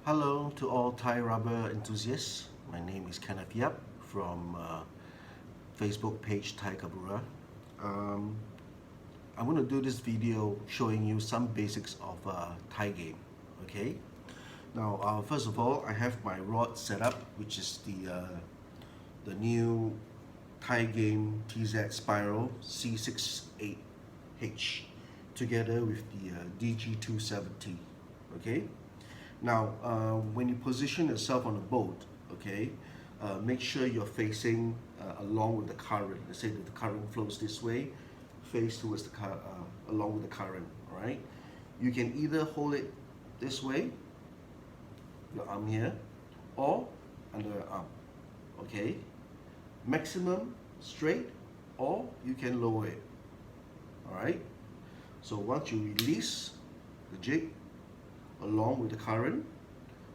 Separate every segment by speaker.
Speaker 1: Hello to all Thai rubber enthusiasts. My name is Kenneth Yap from Facebook page Thai Kabura. Um, I'm going to do this video showing you some basics of Thai game. Okay. Now, first of all, I have my rod set up, which is the new Tai Game TZ Spiral C68H, together with the DG270. Okay. Now, when you position yourself on a boat, okay, make sure you're facing along with the current. Let's say that the current flows this way, face towards the along with the current. All right. You can either hold it this way, your arm here, or under your arm. Okay. Maximum straight, or you can lower it. All right. So once you release the jig along with the current,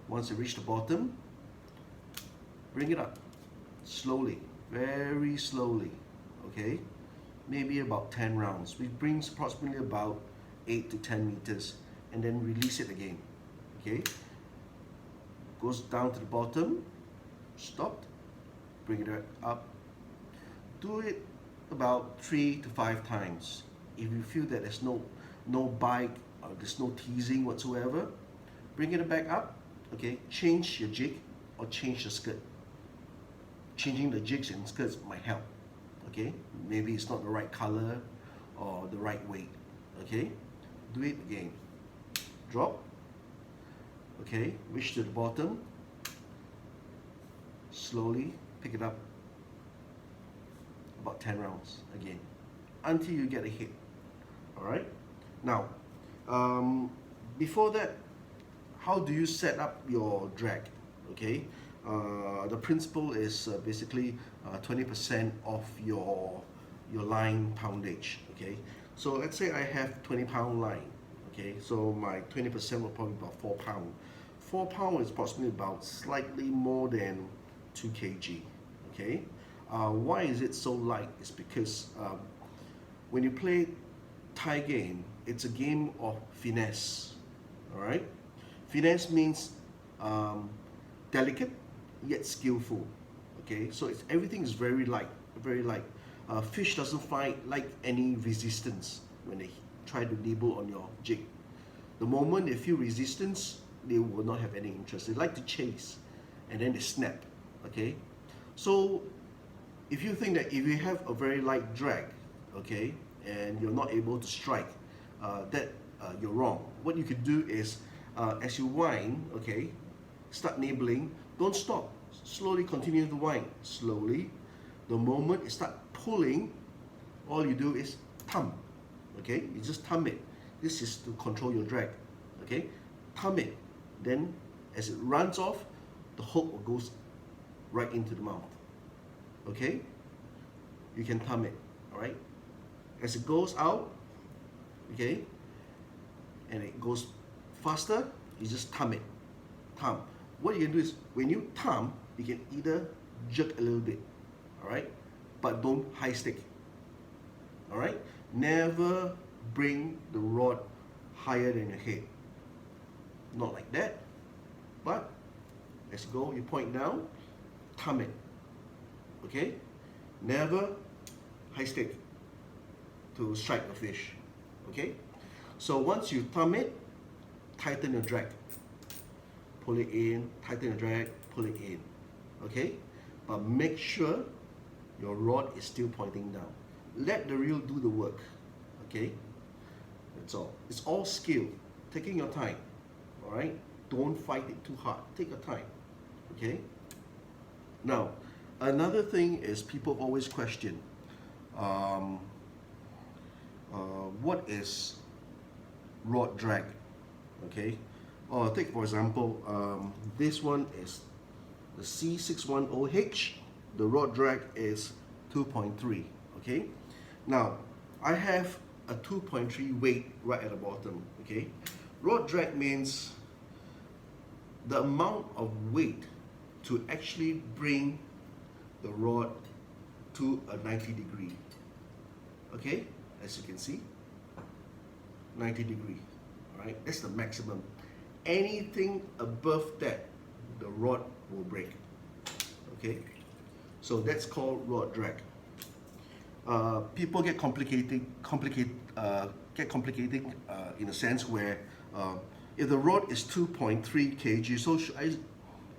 Speaker 1: once you reach the bottom, bring it up slowly, very slowly. Okay, maybe about 10 rounds, which brings approximately about 8 to 10 meters, and then release it again. Okay, goes down to the bottom, stopped, bring it up. Do it about 3 to 5 times. If you feel that there's no bite, there's no teasing whatsoever, bring it back up. Okay, change your jig or change the skirt. Changing the jigs and skirts might help. Okay, maybe it's not the right color or the right weight. Okay, do it again. Drop. Okay, reach to the bottom. Slowly pick it up. About 10 rounds again until you get a hit. All right. Now, before that, how do you set up your drag? Okay, the principle is basically 20% of your line poundage. Okay, so let's say I have 20-pound line. Okay, so my 20% will probably be about 4 pounds. 4 pounds is approximately about slightly more than 2 kg. Okay, why is it so light? It's because when you play Thai game, it's a game of finesse. All right, finesse means delicate yet skillful. Okay, so everything is very light, very light. Fish doesn't find like any resistance when they try to nibble on your jig. The moment they feel resistance, they will not have any interest. They like to chase, and then they snap. Okay, so if you think that if you have a very light drag, okay, and you're not able to strike, you're wrong. What you can do is, as you wind, okay, start nibbling, don't stop. Slowly continue to wind. Slowly. The moment you start pulling, all you do is thumb. Okay, you just thumb it. This is to control your drag. Okay, thumb it. Then, as it runs off, the hook goes right into the mouth. Okay, you can thumb it. All right. As it goes out, okay, and it goes faster, you just thumb it. Thumb. What you can do is, when you thumb, you can either jerk a little bit, all right, but don't high stick. All right. Never bring the rod higher than your head. Not like that, but let's go. You point down, thumb it. Okay. Never high stick to strike the fish. Okay, so once you thumb it, tighten your drag, pull it in, tighten your drag, pull it in. Okay, but make sure your rod is still pointing down. Let the reel do the work. Okay, that's all. It's all skill, taking your time. All right, don't fight it too hard. Take your time. Okay. Now, another thing is people always question, what is rod drag? Okay, take for example, this one is the C610H. The rod drag is 2.3. Okay, now I have a 2.3 weight right at the bottom. Okay, rod drag means the amount of weight to actually bring the rod to a 90 degree. Okay, as you can see, 90 degree. All right, that's the maximum. Anything above that, the rod will break. Okay, so that's called rod drag. People get complicating in a sense where if the rod is 2.3 kg, so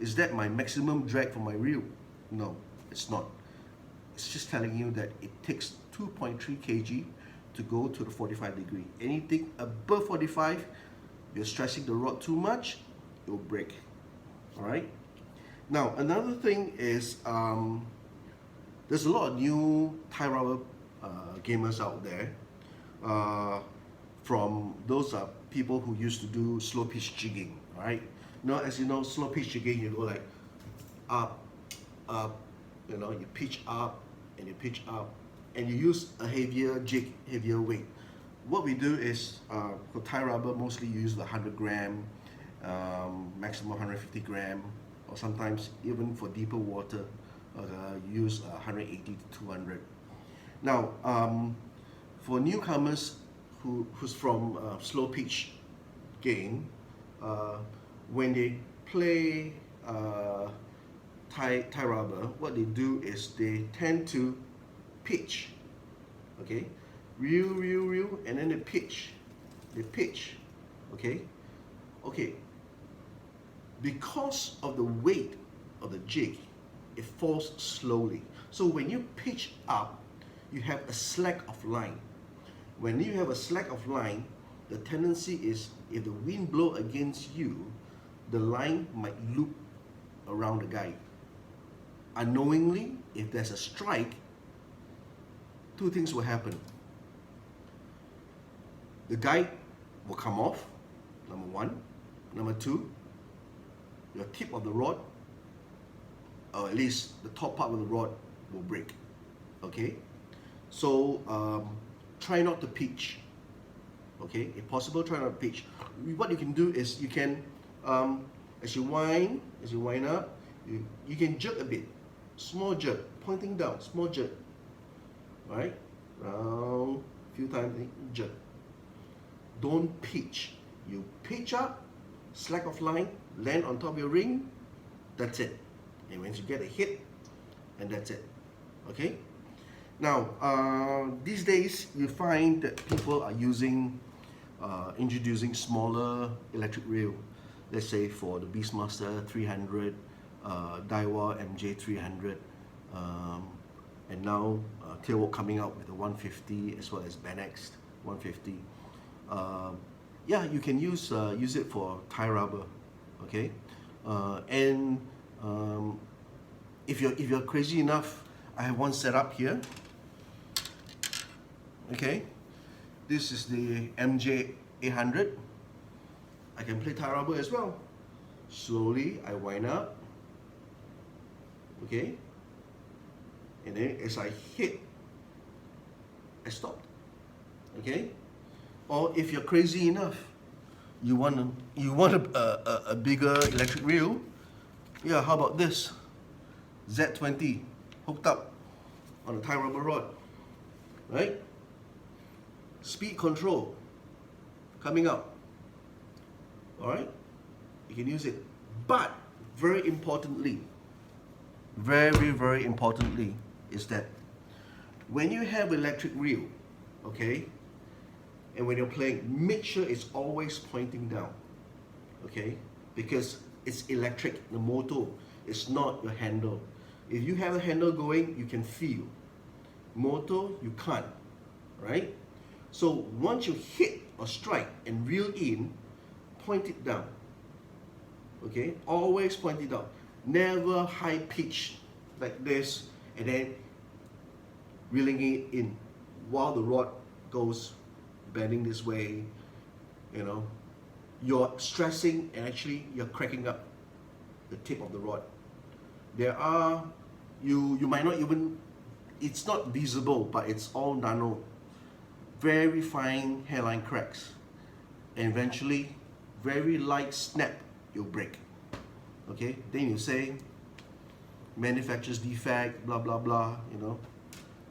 Speaker 1: is that my maximum drag for my reel? No, it's not. It's just telling you that it takes 2.3 kg to go to the 45 degree. Anything above 45, you're stressing the rod too much, it will break. All right. Now another thing is there's a lot of new Thai rubber gamers out there. From those people who used to do slow pitch jigging, right? As you know, slow pitch jigging, you go like up, up, you pitch up and you pitch up, and you use a heavier jig, heavier weight. What we do is for Thai rubber, mostly you use the 100 gram, maximum 150 gram, or sometimes even for deeper water, use 180 to 200. Now, for newcomers who's from slow pitch game, when they play Thai rubber, what they do is they tend to pitch, okay, reel, and then they pitch, okay. Because of the weight of the jig, it falls slowly. So when you pitch up, you have a slack of line. When you have a slack of line, the tendency is if the wind blows against you, the line might loop around the guide. Unknowingly, if there's a strike, two things will happen. The guide will come off, number one. Number two, your tip of the rod, or at least the top part of the rod, will break. Okay? So try not to pitch. Okay? If possible, try not to pitch. What you can do is you can, as you wind up, you can jerk a bit. Small jerk, pointing down, small jerk. Right? Round, few times, jerk. Don't pitch. You pitch up, slack of line, land on top of your ring, that's it. And once you get a hit, and that's it. Okay? Now, these days, you find that people are introducing smaller electric reel. Let's say for the Beastmaster 300, Daiwa MJ 300, and now Tailwalk coming out with the 150 as well as Benex 150. Yeah, you can use it for Thai rubber, okay? And if you're crazy enough, I have one set up here. Okay, this is the MJ 800. I can play Thai rubber as well. Slowly, I wind up. Okay, and then as I hit, I stopped. Okay. Or if you're crazy enough, you want a bigger electric reel, yeah, how about this? Z20 hooked up on a Thai rubber rod, right? Speed control coming up, all right? You can use it, but very importantly, very importantly, is that when you have electric reel, okay, and when you're playing, make sure it's always pointing down, okay? Because it's electric, the motor, it's not your handle. If you have a handle going, you can feel. Motor, you can't, right? So once you hit or strike and reel in, point it down, okay? Always point it down. Never high pitch like this and then reeling it in while the rod goes bending this way, you know. You're stressing and actually you're cracking up the tip of the rod. There are, you might not even, it's not visible, but it's all nano, very fine hairline cracks, and eventually very light snap, you'll break. Okay, then you say manufacturer's defect, blah blah blah, you know.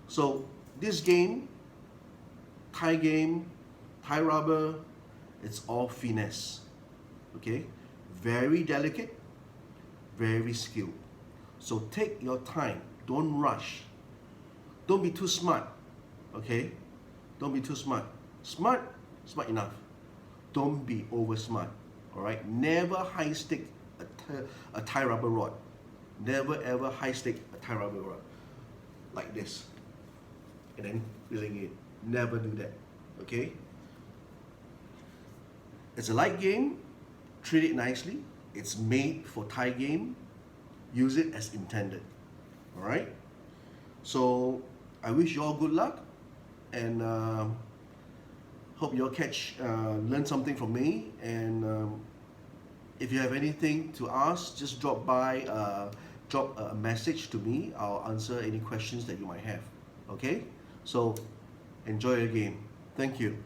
Speaker 1: So this game, Thai game, Thai rubber, it's all finesse. okay? Very delicate, very skilled. So take your time, don't rush. Don't be too smart, okay? Don't be too smart. Smart enough. Don't be over smart, all right? Never high stick a tie rubber rod. Never ever high stick a tie rubber rod like this and then reeling it. Never do that, okay? It's a light game. Treat it nicely. It's made for Tai Game. Use it as intended, all right? So I wish you all good luck, and hope you all learn something from me. And if you have anything to ask, just drop a message to me. I'll answer any questions that you might have. Okay? So enjoy your game. Thank you.